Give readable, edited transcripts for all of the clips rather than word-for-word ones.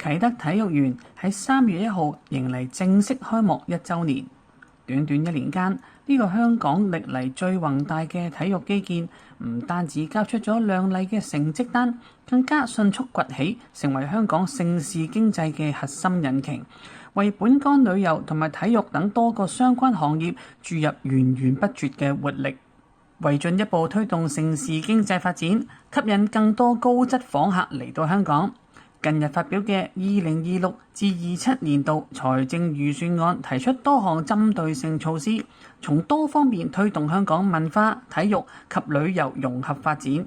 啟德體育園喺3月1號迎嚟正式開幕1週年。短短1年間，呢個香港歷嚟最宏大嘅體育基建，唔單止交出咗亮麗嘅成績單，更加迅速崛起，成為香港盛事經濟嘅核心引擎，為本港旅遊同埋體育等多個相關行業注入源源不絕嘅活力，為進一步推動盛事經濟發展，吸引更多高質訪客嚟到香港。近日發表嘅2026至27年度財政預算案提出多項針對性措施，從多方面推動香港文化、體育及旅遊融合發展。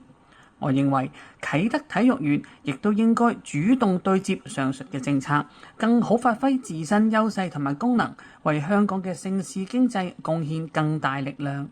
我認為啟德體育園亦都應該主動對接上述嘅政策，更好發揮自身優勢同埋功能，為香港嘅盛事經濟貢獻更大力量。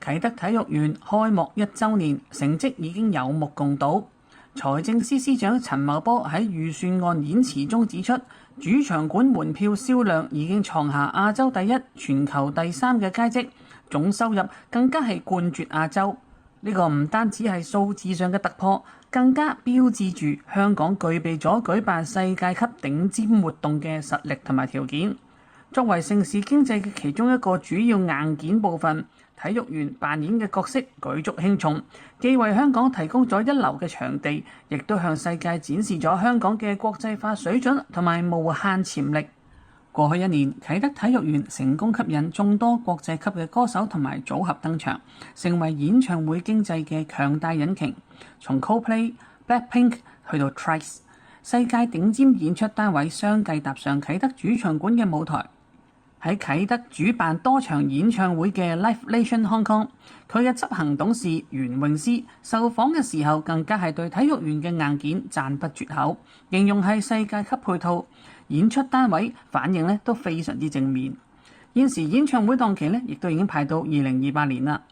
啟德體育園開幕1週年，成績已經有目共睹。財政司司長陳茂波喺預算案演辭中指出，主場館門票銷量已經創下亞洲第一、全球第3嘅佳績，總收入更加係冠絕亞洲。呢個唔單止係數字上嘅突破，更加標誌住香港具備咗舉辦世界級頂尖活動嘅實力同埋條件。作為盛事經濟嘅其中一個主要硬件部分，體育園扮演嘅角色舉足輕重，既為香港提供咗一流嘅場地，亦都向世界展示咗香港嘅國際化水準同埋無限潛力。過去1年，啟德體育園成功吸引眾多國際級嘅歌手同埋組合登場，成為演唱會經濟嘅強大引擎。從 Coldplay、Blackpink 去到 Twice， 世界頂尖演出單位相繼踏上啟德主場館嘅舞台。喺啟德主辦多場演唱會嘅 Live Nation Hong Kong， 佢嘅執行董事袁詠詩受訪嘅時候，更加係對體育園嘅硬件讚不絕口，形容係世界級配套，演出單位反應都非常之正面。現時演唱會檔期亦都已經排到2028年啦。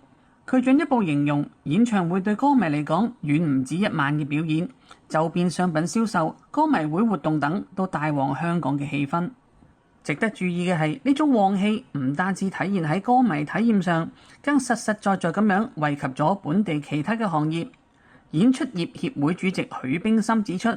佢進一步形容演唱會對歌迷嚟講遠唔止1晚嘅表演，周邊商品銷售、歌迷會活動等都帶旺香港嘅氣氛。值得注意嘅係，呢種旺氣唔單止體現喺歌迷體驗上，更實實在在咁樣惠及咗本地其他嘅行業。演出業協會主席許冰心指出，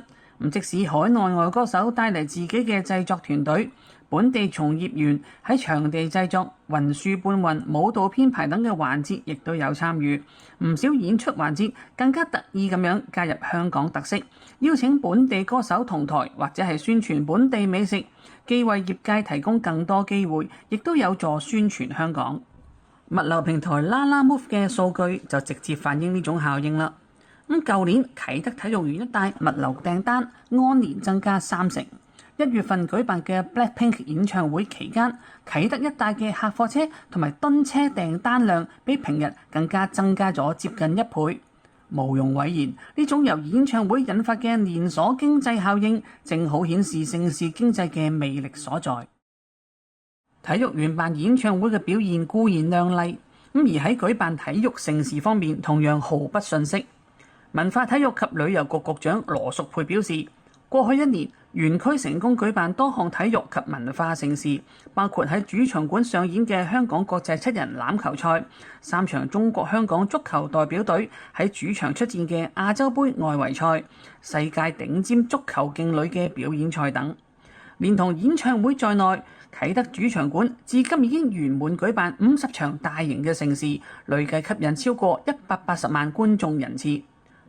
即使海內外歌手帶嚟自己嘅製作團隊，本地從業員喺場地製作、運輸搬運、舞蹈編排等嘅環節亦都有參與。唔少演出環節更加特意咁樣加入香港特色，邀請本地歌手同台，或者係宣傳本地美食，既為業界提供更多機會，亦都有助宣傳香港。物流平台 Lalamove 嘅數據就直接反映呢種效應啦。舊年啟德體育園一帶物流訂單按年增加30%。1月份舉辦嘅 Blackpink 演唱會期間，啟德一帶嘅客貨車同埋噸車訂單量比平日更加增加咗接近1倍。毋庸諱言，呢種由演唱會引發嘅連鎖經濟效應，正好顯示盛事經濟嘅魅力所在。體育園辦演唱會嘅表現固然亮麗，而喺舉辦體育盛事方面同樣毫不遜色。文化體育及旅遊局局長羅淑佩表示，過去1年，園區成功舉辦多項體育及文化盛事，包括喺主場館上演嘅香港國際7人欖球賽、3場中國香港足球代表隊喺主場出戰嘅亞洲盃外圍賽、世界頂尖足球勁旅嘅表演賽等。連同演唱會在內，啟德主場館至今已經圓滿舉辦50場大型嘅盛事，累計吸引超過180萬觀眾人次。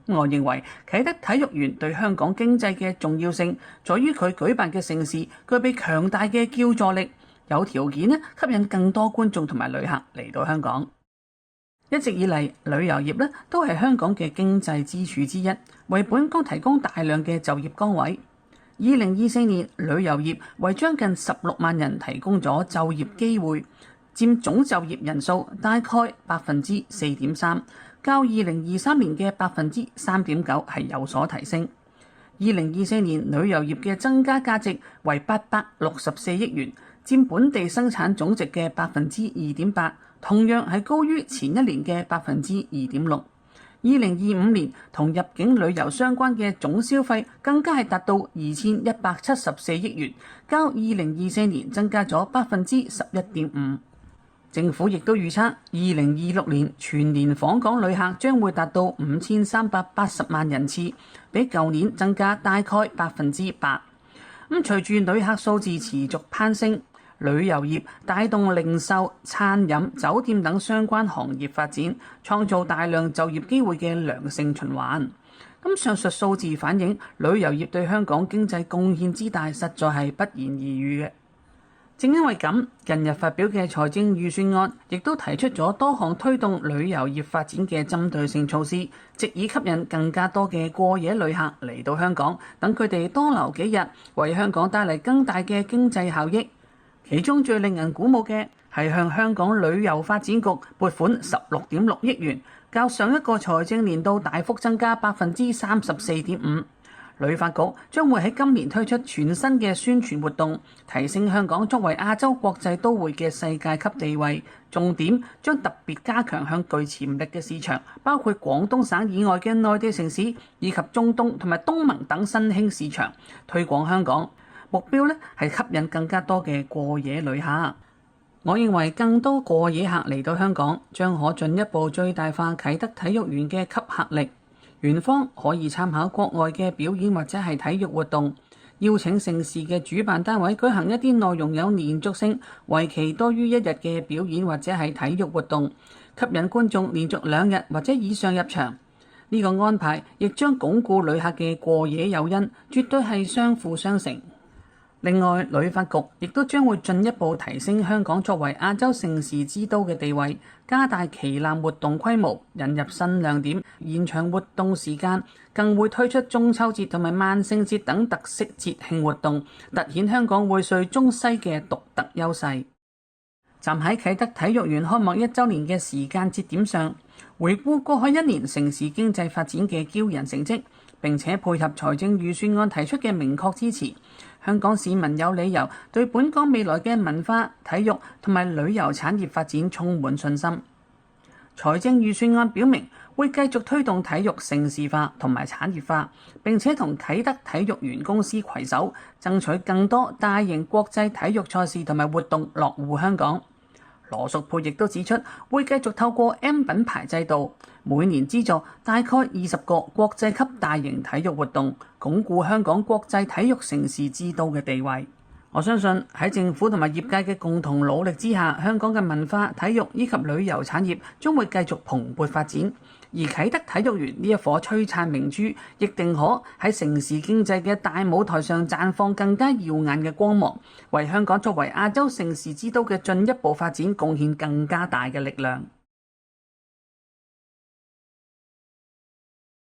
我認為啟德體育園對香港經濟嘅重要性，在於佢舉辦嘅盛事具備強大嘅叫座力，有條件吸引更多觀眾同埋旅客嚟到香港。一直以嚟，旅遊業都係香港嘅經濟支柱之一，為本港提供大量嘅就業崗位。2024年，旅遊業為將近16萬人提供咗就業機會，佔總就業人數大概 4.3%。較2023年嘅 3.9% 係有所提升。2024年旅遊業嘅增加價值為864億元，佔本地生產總值嘅 2.8%， 同樣係高於前一年嘅 2.6%。2025年同入境旅遊相關嘅總消費更加係達到2174億元，較2024年增加咗 11.5%。政府亦都預測2026年全年訪港旅客將會達到5380萬人次，比舊年增加大概8%。隨住旅客數字持續攀升，旅遊業帶動零售、餐飲、酒店等相關行業發展，創造大量就業機會嘅良性循環。上述數字反映旅遊業對香港經濟貢獻之大，實在係不言而喻嘅。正因為咁，近日發表嘅財政預算案亦都提出咗多項推動旅遊業發展嘅針對性措施，藉以吸引更加多嘅過夜旅客嚟到香港，等佢哋多留幾日，為香港帶嚟更大嘅經濟效益。其中最令人鼓舞嘅係向香港旅遊發展局撥款16.6億元，較上一個財政年度大幅增加34.5%。旅發局將會喺今年推出全新嘅宣傳活動，提升香港作為亞洲國際都會嘅世界級地位。重點將特別加強向具潛力嘅市場，包括廣東省以外嘅內地城市，以及中東同埋東盟等新興市場，推廣香港。目標係吸引更加多嘅過夜旅客。我認為更多過夜客嚟到香港，將可進一步最大化啟德體育園嘅吸客力。園方可以參考國外嘅表演或者係體育活動，邀請盛事嘅主辦單位舉行一啲內容有連續性、為期多於1日嘅表演或者係體育活動，吸引觀眾連續2日或者以上入場。呢個安排亦將鞏固旅客嘅過夜誘因，絕對係相輔相成。另外，旅發局亦都將會進一步提升香港作為亞洲盛事之都嘅地位，加大旗艦活動規模，引入新亮點，延長活動時間，更會推出中秋節同埋萬聖節等特色節慶活動，凸顯香港薈萃中西嘅獨特優勢。站喺啟德體育園開幕1週年嘅時間節點上，回顧過去1年城市經濟發展嘅驕人成績，並且配合財政預算案提出嘅明確支持，香港市民有理由對本港未來嘅文化、體育同埋旅遊產業發展充滿信心。財政預算案表明會繼續推動體育盛事化同埋產業化，並且同啟德體育園公司攜手，爭取更多大型國際體育賽事同埋活動落戶香港。羅淑佩亦都指出，會繼續透過 M 品牌制度，每年資助大概20個國際級大型體育活動，鞏固香港國際體育盛事之都嘅地位。我相信喺政府同埋業界嘅共同努力之下，香港嘅文化、體育以及旅遊產業將會繼續蓬勃發展。而啟德體育園呢一顆璀璨明珠，亦定可喺城市經濟嘅大舞台上綻放更加耀眼嘅光芒，為香港作為亞洲盛事之都嘅進一步發展貢獻更加大嘅力量。